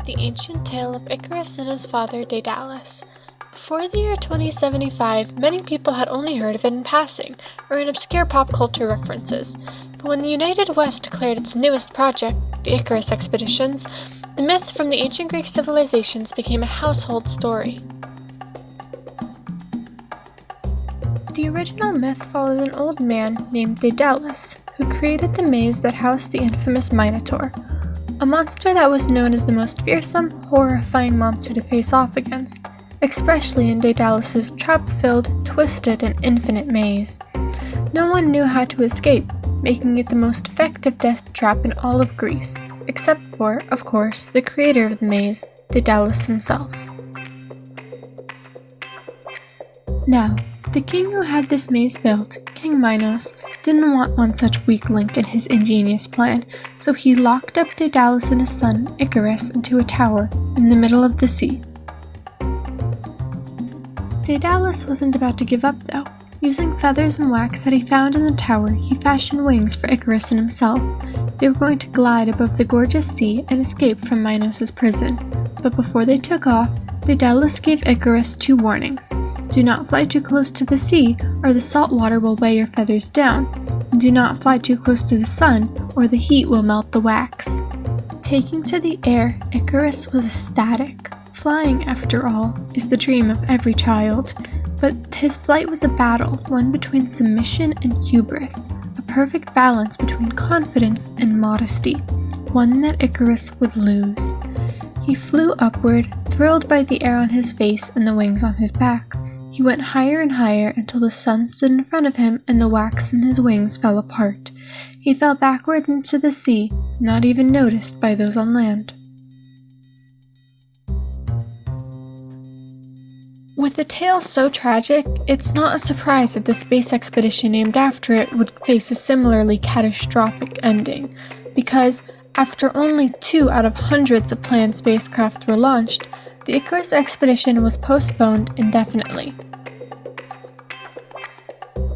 of the ancient tale of Icarus and his father Daedalus. Before the year 2075, many people had only heard of it in passing, or in obscure pop culture references. But when the United West declared its newest project, the Icarus Expeditions, the myth from the ancient Greek civilizations became a household story. The original myth followed an old man named Daedalus, who created the maze that housed the infamous Minotaur, a monster that was known as the most fearsome, horrifying monster to face off against, especially in Daedalus' trap-filled, twisted, and infinite maze. No one knew how to escape, making it the most effective death trap in all of Greece, except for, of course, the creator of the maze, Daedalus himself. Now, the king who had this maze built, King Minos, didn't want one such weak link in his ingenious plan, so he locked up Daedalus and his son, Icarus, into a tower in the middle of the sea. Daedalus wasn't about to give up, though. Using feathers and wax that he found in the tower, he fashioned wings for Icarus and himself. They were going to glide above the gorgeous sea and escape from Minos' prison. But before they took off, Daedalus gave Icarus 2 warnings. Do not fly too close to the sea, or the salt water will weigh your feathers down. And do not fly too close to the sun, or the heat will melt the wax. Taking to the air, Icarus was ecstatic. Flying, after all, is the dream of every child. But his flight was a battle, one between submission and hubris, a perfect balance between confidence and modesty, one that Icarus would lose. He flew upward, thrilled by the air on his face and the wings on his back. He went higher and higher until the sun stood in front of him and the wax in his wings fell apart. He fell backward into the sea, not even noticed by those on land. With a tale so tragic, it's not a surprise that the space expedition named after it would face a similarly catastrophic ending, because after only 2 out of hundreds of planned spacecraft were launched, the Icarus Expedition was postponed indefinitely.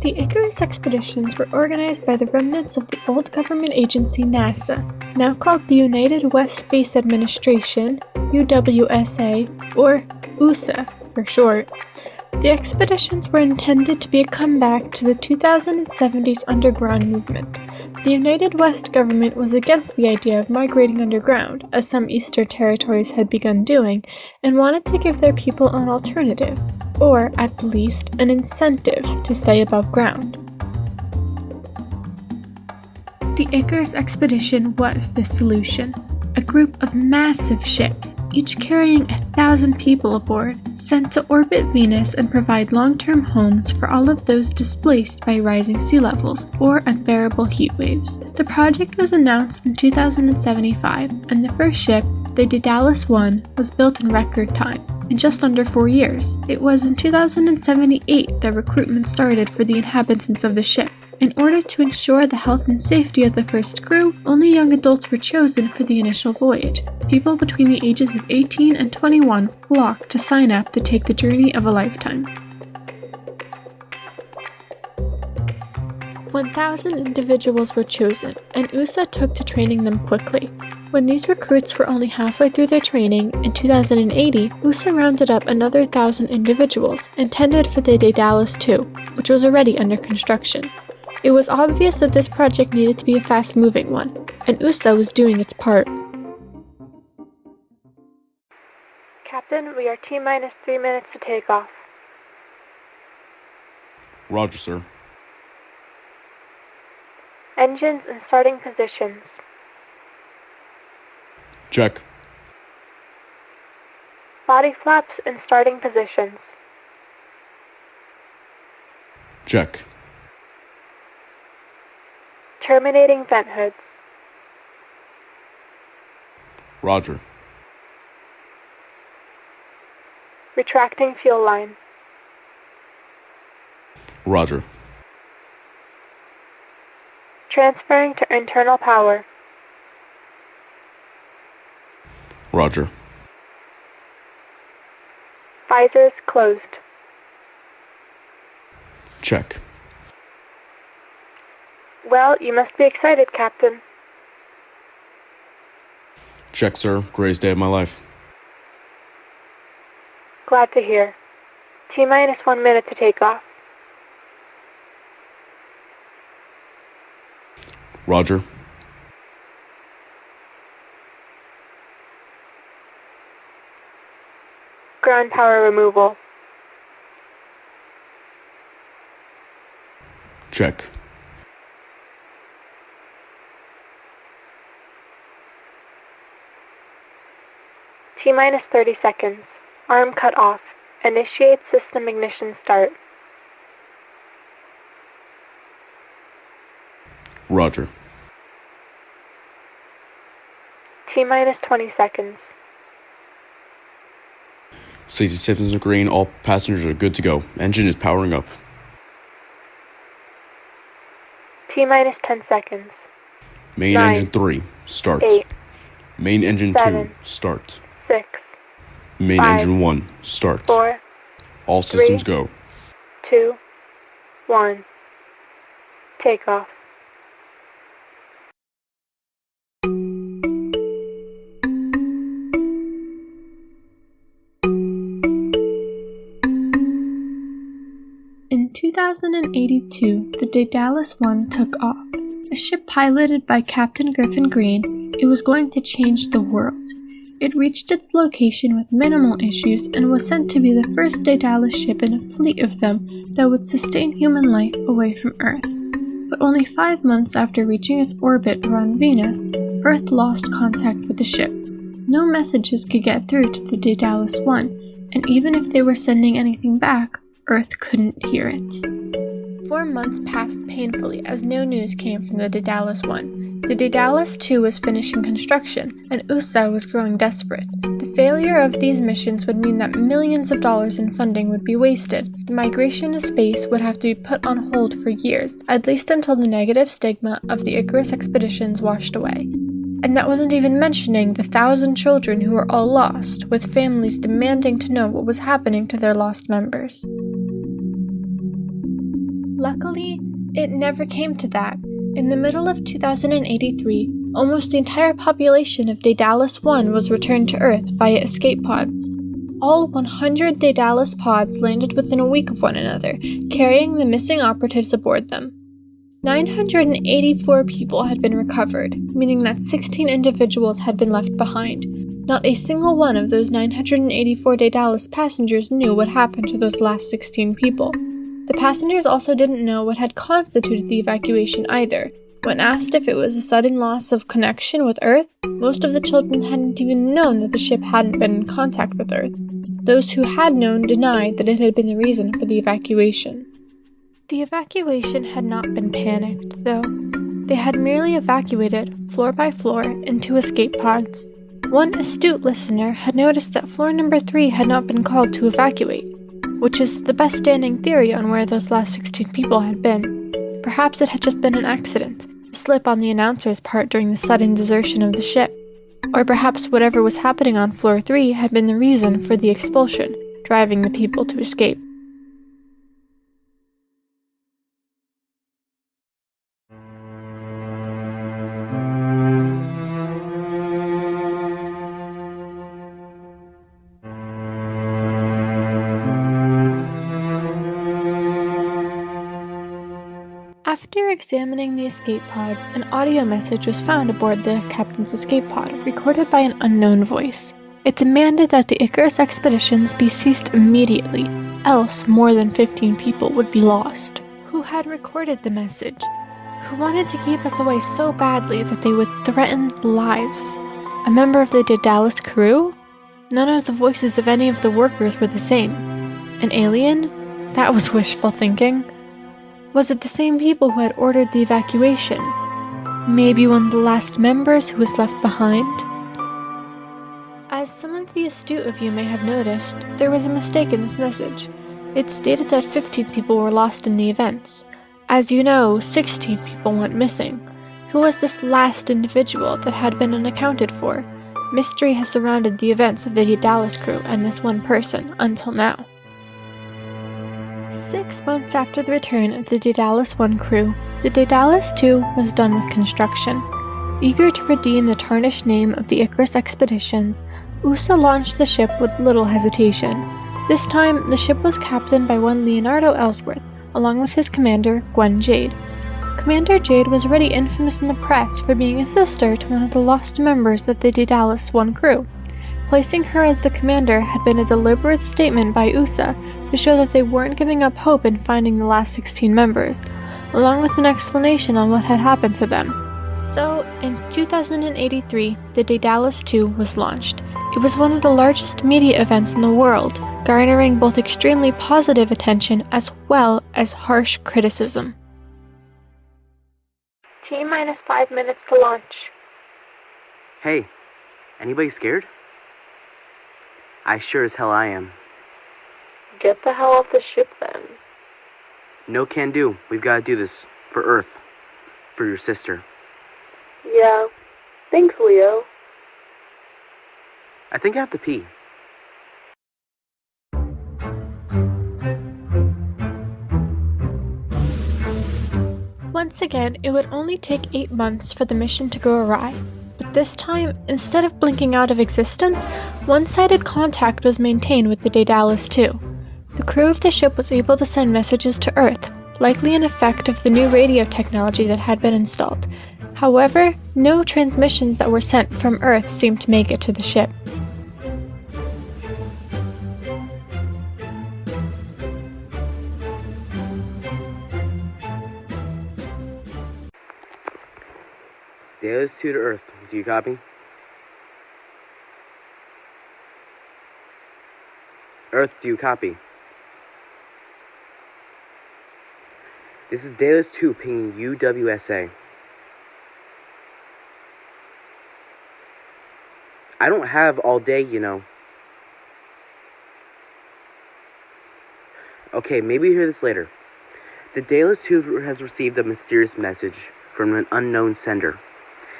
The Icarus Expeditions were organized by the remnants of the old government agency NASA, now called the United West Space Administration, UWSA, or USA for short. The expeditions were intended to be a comeback to the 2070s underground movement. The United West government was against the idea of migrating underground, as some Eastern territories had begun doing, and wanted to give their people an alternative, or at least an incentive to stay above ground. The Icarus Expedition was the solution. A group of massive ships, each carrying 1,000 people aboard, sent to orbit Venus and provide long-term homes for all of those displaced by rising sea levels or unbearable heat waves. The project was announced in 2075, and the first ship, the Daedalus 1, was built in record time, in just under 4 years. It was in 2078 that recruitment started for the inhabitants of the ship. In order to ensure the health and safety of the first crew, only young adults were chosen for the initial voyage. People between the ages of 18 and 21 flocked to sign up to take the journey of a lifetime. 1,000 individuals were chosen, and USA took to training them quickly. When these recruits were only halfway through their training, in 2080, USA rounded up another 1,000 individuals, intended for the Daedalus 2, which was already under construction. It was obvious that this project needed to be a fast-moving one, and USA was doing its part. Captain, we are T-minus 3 minutes to take off. Roger, sir. Engines in starting positions. Check. Body flaps in starting positions. Check. Terminating vent hoods. Roger. Retracting fuel line. Roger. Transferring to internal power. Roger. Visors closed. Check. Well, you must be excited, Captain. Check, sir. Greatest day of my life. Glad to hear. T-minus 1 minute to take off. Roger. Ground power removal. Check. T-minus 30 seconds. Arm cut off. Initiate system ignition start. Roger. T-minus 20 seconds. Safety systems are green. All passengers are good to go. Engine is powering up. T-minus 10 seconds. Main 9, engine 3. Start. 8, Main engine 7, 2. Start. 6, Main 5, engine 1. Start. 4, All systems 3, go. 2, 1. Take off. In 2082, the Daedalus 1 took off. A ship piloted by Captain Griffin Greene, it was going to change the world. It reached its location with minimal issues and was sent to be the first Daedalus ship in a fleet of them that would sustain human life away from Earth. But only 5 months after reaching its orbit around Venus, Earth lost contact with the ship. No messages could get through to the Daedalus 1, and even if they were sending anything back, Earth couldn't hear it. 4 months passed painfully as no news came from the Daedalus 1. The Daedalus 2 was finishing construction, and UWSA was growing desperate. The failure of these missions would mean that millions of dollars in funding would be wasted. The migration to space would have to be put on hold for years, at least until the negative stigma of the Icarus Expeditions washed away. And that wasn't even mentioning the 1,000 children who were all lost, with families demanding to know what was happening to their lost members. Luckily, it never came to that. In the middle of 2083, almost the entire population of Daedalus 1 was returned to Earth via escape pods. All 100 Daedalus pods landed within a week of one another, carrying the missing operatives aboard them. 984 people had been recovered, meaning that 16 individuals had been left behind. Not a single one of those 984 Daedalus passengers knew what happened to those last 16 people. The passengers also didn't know what had constituted the evacuation either. When asked if it was a sudden loss of connection with Earth, most of the children hadn't even known that the ship hadn't been in contact with Earth. Those who had known denied that it had been the reason for the evacuation. The evacuation had not been panicked, though. They had merely evacuated, floor by floor, into escape pods. One astute listener had noticed that floor number 3 had not been called to evacuate, which is the best standing theory on where those last 16 people had been. Perhaps it had just been an accident, a slip on the announcer's part during the sudden desertion of the ship. Or perhaps whatever was happening on floor 3 had been the reason for the expulsion, driving the people to escape. After examining the escape pods, an audio message was found aboard the captain's escape pod, recorded by an unknown voice. It demanded that the Icarus Expeditions be ceased immediately, else more than 15 people would be lost. Who had recorded the message? Who wanted to keep us away so badly that they would threaten lives? A member of the Daedalus crew? None of the voices of any of the workers were the same. An alien? That was wishful thinking. Was it the same people who had ordered the evacuation? Maybe one of the last members who was left behind? As some of the astute of you may have noticed, there was a mistake in this message. It stated that 15 people were lost in the events. As you know, 16 people went missing. Who was this last individual that had been unaccounted for? Mystery has surrounded the events of the Daedalus crew and this one person until now. 6 months after the return of the Daedalus 1 crew, the Daedalus 2 was done with construction. Eager to redeem the tarnished name of the Icarus Expeditions, UWSA launched the ship with little hesitation. This time, the ship was captained by one Leonardo Ellsworth, along with his commander, Gwen Jade. Commander Jade was already infamous in the press for being a sister to one of the lost members of the Daedalus 1 crew. Placing her as the commander had been a deliberate statement by UWSA to show that they weren't giving up hope in finding the last 16 members, along with an explanation on what had happened to them. So, in 2083, the Daedalus 2 was launched. It was one of the largest media events in the world, garnering both extremely positive attention as well as harsh criticism. T-minus 5 minutes to launch. Hey, anybody scared? I sure as hell I am. Get the hell off the ship then. No can do. We've got to do this. For Earth. For your sister. Yeah. Thanks, Leo. I think I have to pee. Once again, it would only take 8 months for the mission to go awry. But this time, instead of blinking out of existence, one-sided contact was maintained with the Daedalus 2. The crew of the ship was able to send messages to Earth, likely an effect of the new radio technology that had been installed. However, no transmissions that were sent from Earth seemed to make it to the ship. Daedalus 2 to Earth. Do you copy? Earth, do you copy? This is Daedalus 2 pinging UWSA. I don't have all day, you know. Okay, maybe you hear this later. The Daedalus 2 has received a mysterious message from an unknown sender.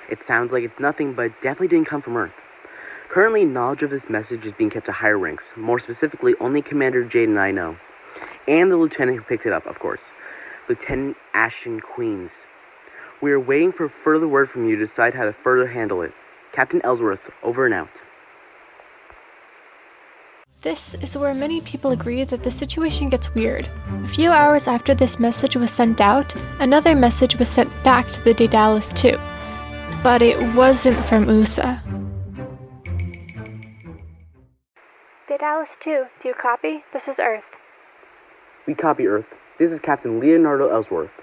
It sounds like it's nothing, but definitely didn't come from Earth. Currently, knowledge of this message is being kept at higher ranks. More specifically, only Commander Jade and I know. And the lieutenant who picked it up, of course. Lieutenant Ashton Queens. We are waiting for further word from you to decide how to further handle it. Captain Ellsworth, over and out. This is where many people agree that the situation gets weird. A few hours after this message was sent out, another message was sent back to the Daedalus 2. But it wasn't from UWSA. Daedalus 2, do you copy? This is Earth. We copy, Earth. This is Captain Leonardo Ellsworth.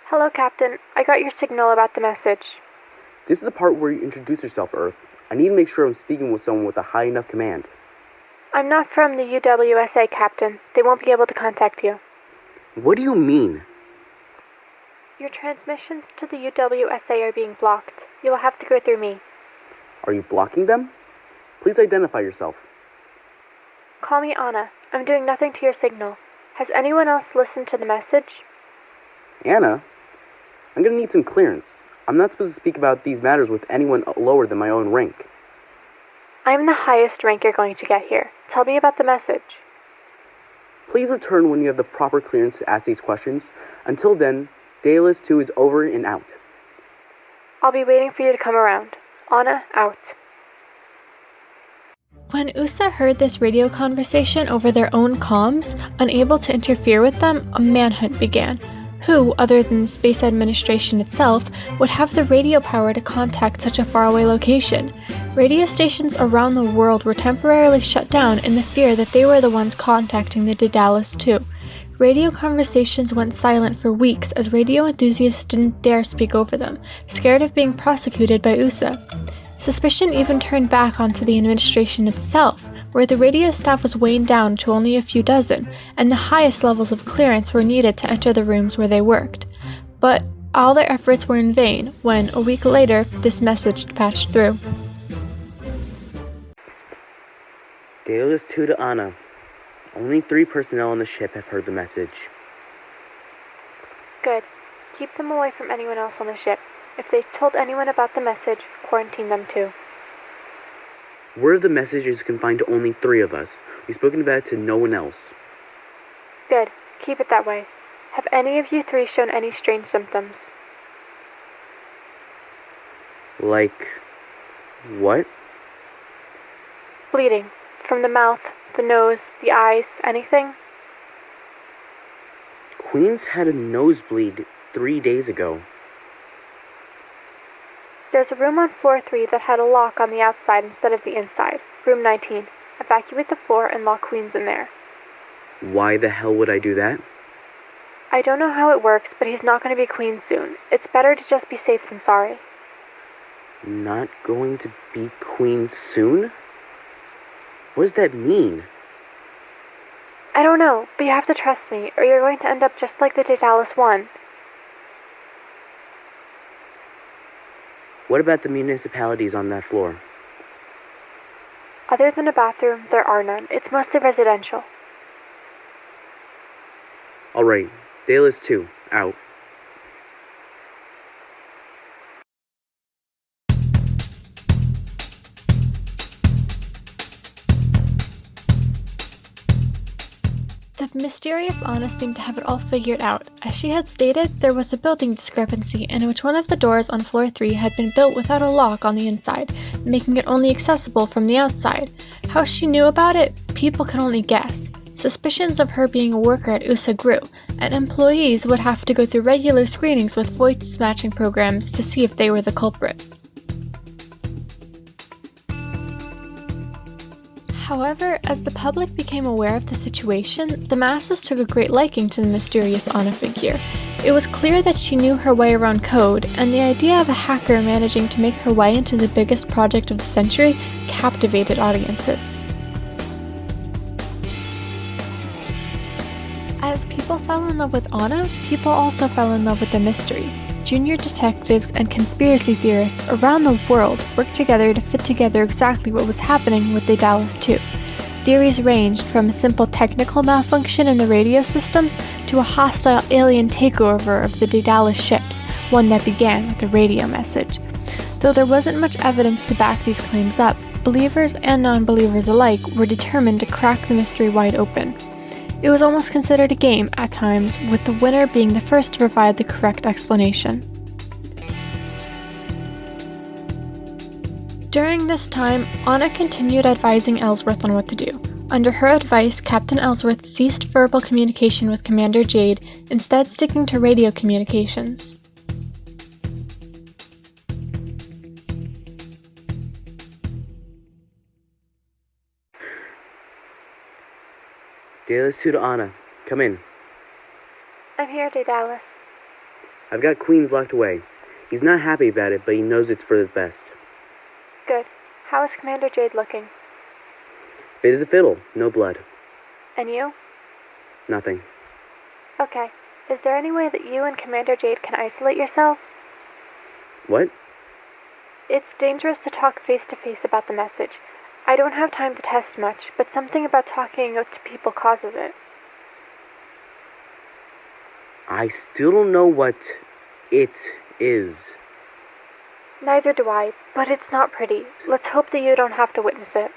Hello, Captain. I got your signal about the message. This is the part where you introduce yourself, Earth. I need to make sure I'm speaking with someone with a high enough command. I'm not from the UWSA, Captain. They won't be able to contact you. What do you mean? Your transmissions to the UWSA are being blocked. You will have to go through me. Are you blocking them? Please identify yourself. Call me Anna. I'm doing nothing to your signal. Has anyone else listened to the message? Anna? I'm gonna need some clearance. I'm not supposed to speak about these matters with anyone lower than my own rank. I'm the highest rank you're going to get here. Tell me about the message. Please return when you have the proper clearance to ask these questions. Until then, Daedalus 2 is over and out. I'll be waiting for you to come around. Anna, out. When UWSA heard this radio conversation over their own comms, unable to interfere with them, a manhunt began. Who, other than the Space Administration itself, would have the radio power to contact such a faraway location? Radio stations around the world were temporarily shut down in the fear that they were the ones contacting the Daedalus 2. Radio conversations went silent for weeks as radio enthusiasts didn't dare speak over them, scared of being prosecuted by UWSA. Suspicion even turned back onto the administration itself, where the radio staff was weighing down to only a few dozen, and the highest levels of clearance were needed to enter the rooms where they worked. But all their efforts were in vain when, a week later, this message patched through. Daedalus 2 to Anna. Only 3 personnel on the ship have heard the message. Good. Keep them away from anyone else on the ship. If they've told anyone about the message, quarantine them too. Word of the message is confined to only 3 of us. We've spoken about it to no one else. Good. Keep it that way. Have any of you 3 shown any strange symptoms? Like, what? Bleeding. From the mouth, the nose, the eyes, anything? Queen's had a nosebleed 3 days ago. There's a room on floor 3 that had a lock on the outside instead of the inside. Room 19. Evacuate the floor and lock Queen's in there. Why the hell would I do that? I don't know how it works, but he's not going to be Queen soon. It's better to just be safe than sorry. Not going to be Queen soon? What does that mean? I don't know, but you have to trust me, or you're going to end up just like the Daedalus one. What about the municipalities on that floor? Other than a bathroom, there are none. It's mostly residential. Alright, Daedalus 2, out. The mysterious Anna seemed to have it all figured out. As she had stated, there was a building discrepancy in which one of the doors on floor 3 had been built without a lock on the inside, making it only accessible from the outside. How she knew about it, people could only guess. Suspicions of her being a worker at UWSA grew, and employees would have to go through regular screenings with voice matching programs to see if they were the culprit. However, as the public became aware of the situation, the masses took a great liking to the mysterious Anna figure. It was clear that she knew her way around code, and the idea of a hacker managing to make her way into the biggest project of the century captivated audiences. As people fell in love with Anna, people also fell in love with the mystery. Junior detectives and conspiracy theorists around the world worked together to fit together exactly what was happening with the Daedalus 2. Theories ranged from a simple technical malfunction in the radio systems to a hostile alien takeover of the Daedalus ships, one that began with a radio message. Though there wasn't much evidence to back these claims up, believers and non-believers alike were determined to crack the mystery wide open. It was almost considered a game at times, with the winner being the first to provide the correct explanation. During this time, Anna continued advising Ellsworth on what to do. Under her advice, Captain Ellsworth ceased verbal communication with Commander Jade, instead sticking to radio communications. Daedalus 2 to Anna, come in. I'm here, Daedalus. I've got Queen's locked away. He's not happy about it, but he knows it's for the best. Good. How is Commander Jade looking? Fit as a fiddle, no blood. And you? Nothing. Okay. Is there any way that you and Commander Jade can isolate yourselves? What? It's dangerous to talk face-to-face about the message. I don't have time to test much, but something about talking to people causes it. I still don't know what it is. Neither do I, but it's not pretty. Let's hope that you don't have to witness it.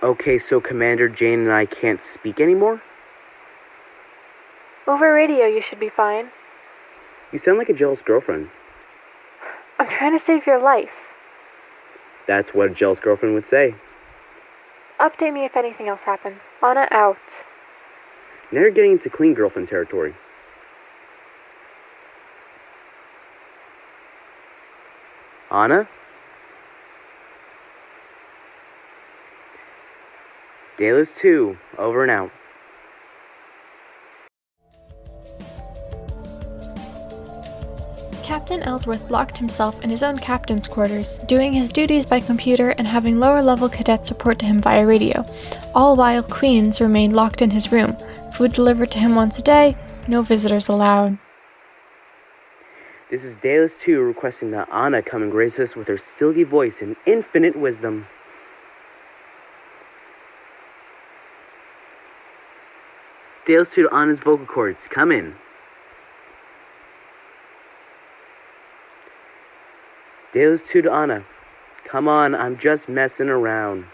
Okay, so Commander Jane and I can't speak anymore? Over radio, you should be fine. You sound like a jealous girlfriend. I'm trying to save your life. That's what a jealous girlfriend would say. Update me if anything else happens. Anna out. Now you're getting into clean girlfriend territory. Anna? Daedalus 2, over and out. Captain Ellsworth locked himself in his own captain's quarters, doing his duties by computer and having lower-level cadets report to him via radio, all while Queens remained locked in his room, food delivered to him once a day, no visitors allowed. This is Daedalus 2 requesting that Anna come and grace us with her silky voice and infinite wisdom. Daedalus 2 to Anna's vocal cords, come in. Daedalus 2 to Anna, come on, I'm just messing around.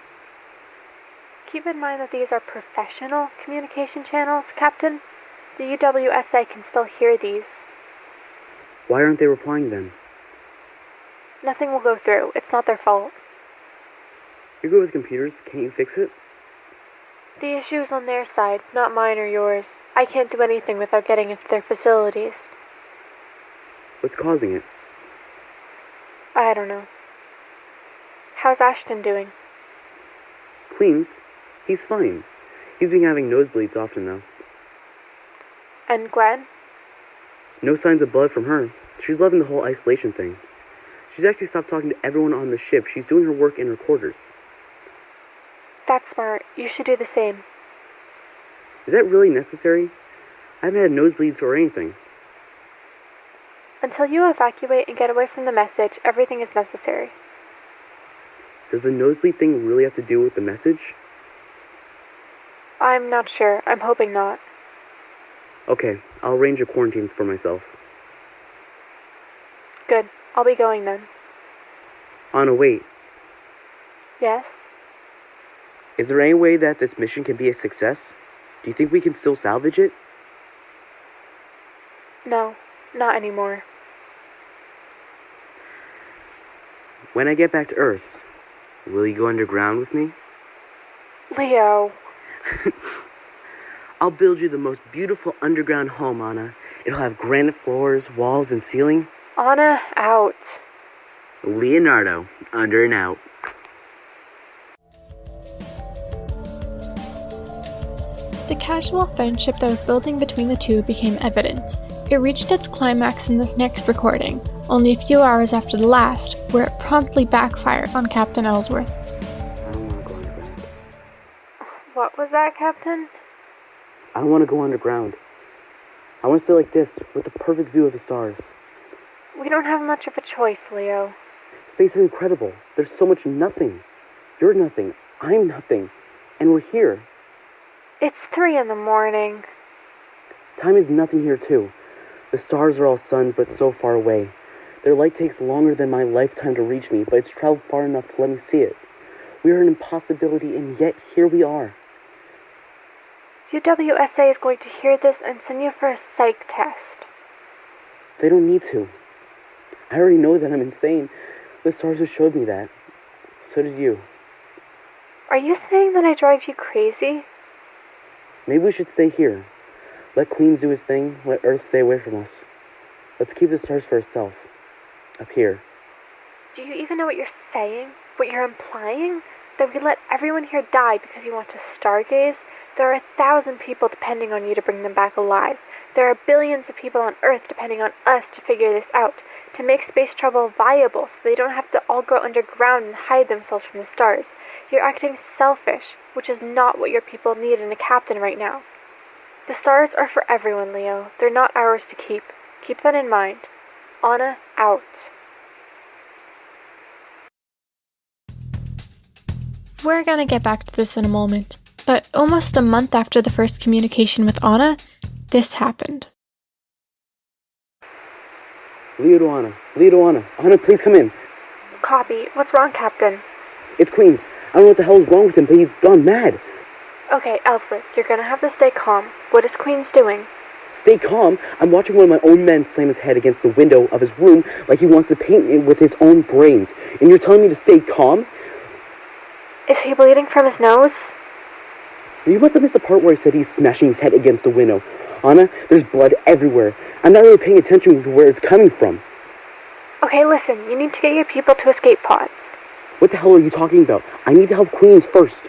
Keep in mind that these are professional communication channels, Captain. The UWSA can still hear these. Why aren't they replying then? Nothing will go through. It's not their fault. You're good with computers. Can't you fix it? The issue's on their side, not mine or yours. I can't do anything without getting into their facilities. What's causing it? I don't know. How's Ashton doing? Queens? He's fine. He's been having nosebleeds often, though. And Gwen? No signs of blood from her. She's loving the whole isolation thing. She's actually stopped talking to everyone on the ship. She's doing her work in her quarters. That's smart. You should do the same. Is that really necessary? I haven't had nosebleeds or anything. Until you evacuate and get away from the message, everything is necessary. Does the nosebleed thing really have to do with the message? I'm not sure. I'm hoping not. Okay, I'll arrange a quarantine for myself. Good. I'll be going then. Anna, wait. Yes? Is there any way that this mission can be a success? Do you think we can still salvage it? No, not anymore. When I get back to Earth, will you go underground with me? Leo. I'll build you the most beautiful underground home, Anna. It'll have granite floors, walls, and ceiling. Anna, out. Leonardo, under and out. The casual friendship that was building between the two became evident. It reached its climax in this next recording, only a few hours after the last, where it promptly backfired on Captain Ellsworth. I don't want to go underground. What was that, Captain? I don't want to go underground. I want to stay like this, with the perfect view of the stars. We don't have much of a choice, Leo. Space is incredible. There's so much nothing. You're nothing. I'm nothing. And we're here. It's 3 a.m. Time is nothing here, too. The stars are all suns, but so far away. Their light takes longer than my lifetime to reach me, but it's traveled far enough to let me see it. We are an impossibility, and yet here we are. UWSA is going to hear this and send you for a psych test. They don't need to. I already know that I'm insane. The stars have showed me that. So did you. Are you saying that I drive you crazy? Maybe we should stay here. Let Queens do his thing. Let Earth stay away from us. Let's keep the stars for ourselves. Up here. Do you even know what you're saying? What you're implying? That we let everyone here die because you want to stargaze? There are 1,000 people depending on you to bring them back alive. There are billions of people on Earth depending on us to figure this out, to make space travel viable so they don't have to all go underground and hide themselves from the stars. You're acting selfish, which is not what your people need in a captain right now. The stars are for everyone, Leo. They're not ours to keep. Keep that in mind. Anna, out. We're gonna get back to this in a moment, but almost a month after the first communication with Anna, this happened. Leo to Anna. Leo to Anna. Anna, please come in. Copy. What's wrong, Captain? It's Queens. I don't know what the hell is wrong with him, but he's gone mad. Okay, Ellsworth, you're gonna have to stay calm. What is Queen's doing? Stay calm. I'm watching one of my own men slam his head against the window of his room like he wants to paint it with his own brains. And you're telling me to stay calm? Is he bleeding from his nose? You must have missed the part where I said he's smashing his head against the window. Anna, there's blood everywhere. I'm not really paying attention to where it's coming from. Okay, listen, you need to get your people to escape pods. What the hell are you talking about? I need to help Queens first.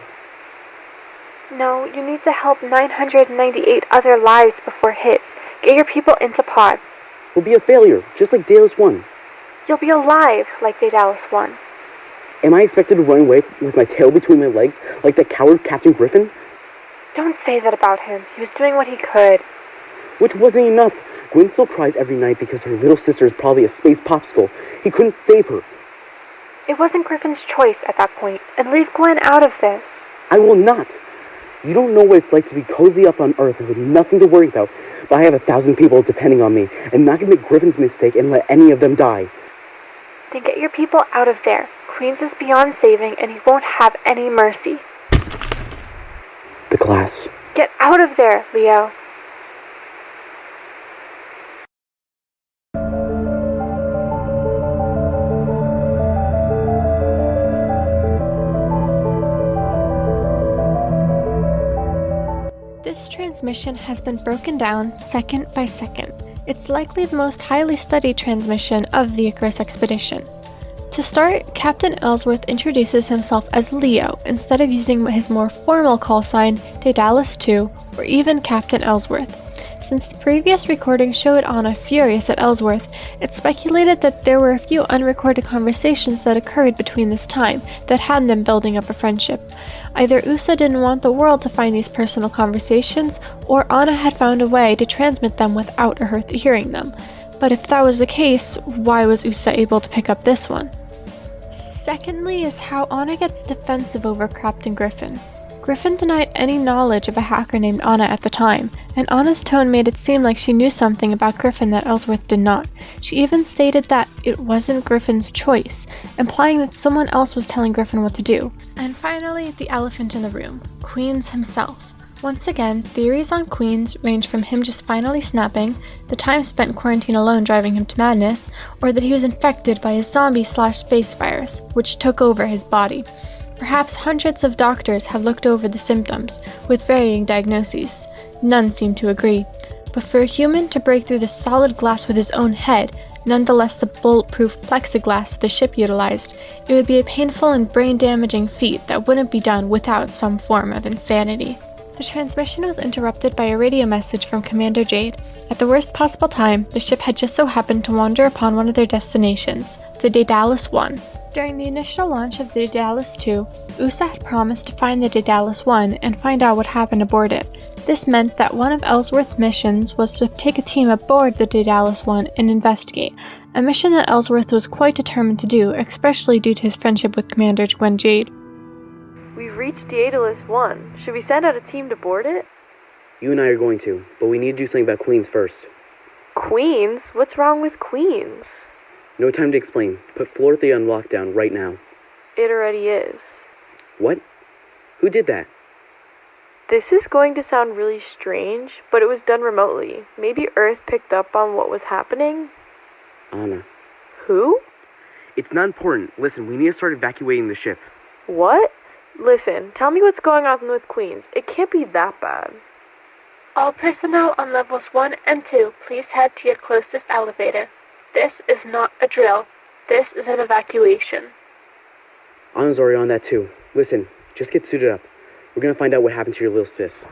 No, you need to help 998 other lives before his. Get your people into pods. We'll be a failure, just like Dallas 1. You'll be alive, like Dallas 1. Am I expected to run away with my tail between my legs, like that coward Captain Griffin? Don't say that about him. He was doing what he could. Which wasn't enough. Gwen still cries every night because her little sister is probably a space popsicle. He couldn't save her. It wasn't Griffin's choice at that point, and leave Gwen out of this. I will not. You don't know what it's like to be cozy up on Earth with nothing to worry about, but I have 1,000 people depending on me, and not gonna make Griffin's mistake and let any of them die. Then get your people out of there. Queens is beyond saving, and he won't have any mercy. The class. Get out of there, Leo. This transmission has been broken down second by second. It's likely the most highly studied transmission of the Icarus Expedition. To start, Captain Ellsworth introduces himself as Leo instead of using his more formal call sign, Daedalus II, or even Captain Ellsworth. Since the previous recording showed Anna furious at Ellsworth, it's speculated that there were a few unrecorded conversations that occurred between this time that had them building up a friendship. Either UWSA didn't want the world to find these personal conversations, or Anna had found a way to transmit them without her hearing them. But if that was the case, why was UWSA able to pick up this one? Secondly is how Anna gets defensive over Captain Griffin. Griffin denied any knowledge of a hacker named Anna at the time, and Anna's tone made it seem like she knew something about Griffin that Ellsworth did not. She even stated that it wasn't Griffin's choice, implying that someone else was telling Griffin what to do. And finally, the elephant in the room, Queens himself. Once again, theories on Queens range from him just finally snapping, the time spent quarantine alone driving him to madness, or that he was infected by a zombie/space virus, which took over his body. Perhaps hundreds of doctors have looked over the symptoms, with varying diagnoses. None seem to agree. But for a human to break through the solid glass with his own head, nonetheless the bulletproof plexiglass that the ship utilized, it would be a painful and brain-damaging feat that wouldn't be done without some form of insanity. The transmission was interrupted by a radio message from Commander Jade. At the worst possible time, the ship had just so happened to wander upon one of their destinations, the Daedalus I. During the initial launch of the Daedalus II, UWSA had promised to find the Daedalus I and find out what happened aboard it. This meant that one of Ellsworth's missions was to take a team aboard the Daedalus I and investigate, a mission that Ellsworth was quite determined to do, especially due to his friendship with Commander Gwen Jade. We've reached Daedalus I. Should we send out a team to board it? You and I are going to, but we need to do something about Queens first. Queens? What's wrong with Queens? No time to explain. Put floor 3 on lockdown right now. It already is. What? Who did that? This is going to sound really strange, but it was done remotely. Maybe Earth picked up on what was happening? Anna. Who? It's not important. Listen, we need to start evacuating the ship. What? Listen, tell me what's going on with Queens. It can't be that bad. All personnel on levels 1 and 2, please head to your closest elevator. This is not a drill. This is an evacuation. Anna's already on that too. Listen, just get suited up. We're gonna find out what happened to your little sis.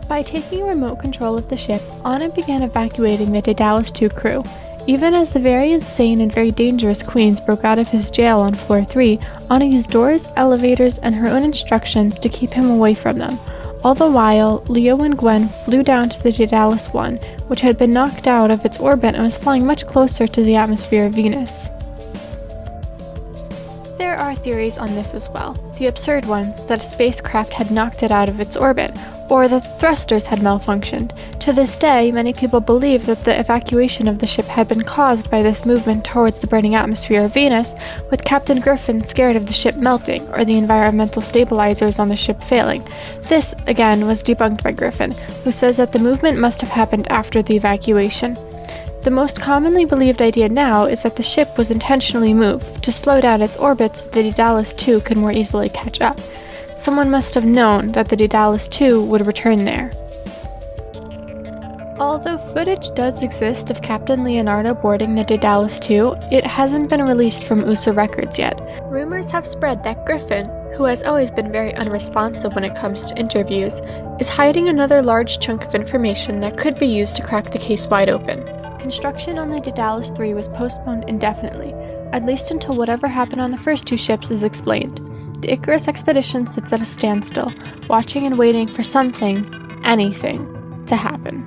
By taking remote control of the ship, Anna began evacuating the Daedalus II crew. Even as the very insane and very dangerous Queens broke out of his jail on floor 3, Anna used doors, elevators, and her own instructions to keep him away from them. All the while, Leo and Gwen flew down to the Daedalus I, which had been knocked out of its orbit and was flying much closer to the atmosphere of Venus. There are theories on this as well. The absurd ones that a spacecraft had knocked it out of its orbit, or that the thrusters had malfunctioned. To this day, many people believe that the evacuation of the ship had been caused by this movement towards the burning atmosphere of Venus, with Captain Griffin scared of the ship melting or the environmental stabilizers on the ship failing. This, again, was debunked by Griffin, who says that the movement must have happened after the evacuation. The most commonly believed idea now is that the ship was intentionally moved to slow down its orbit so the Daedalus II could more easily catch up. Someone must have known that the Daedalus II would return there. Although footage does exist of Captain Leonardo boarding the Daedalus II, it hasn't been released from UWSA records yet. Rumors have spread that Griffin, who has always been very unresponsive when it comes to interviews, is hiding another large chunk of information that could be used to crack the case wide open. Construction on the Daedalus III was postponed indefinitely, at least until whatever happened on the first 2 ships is explained. The Icarus Expedition sits at a standstill, watching and waiting for something, anything, to happen.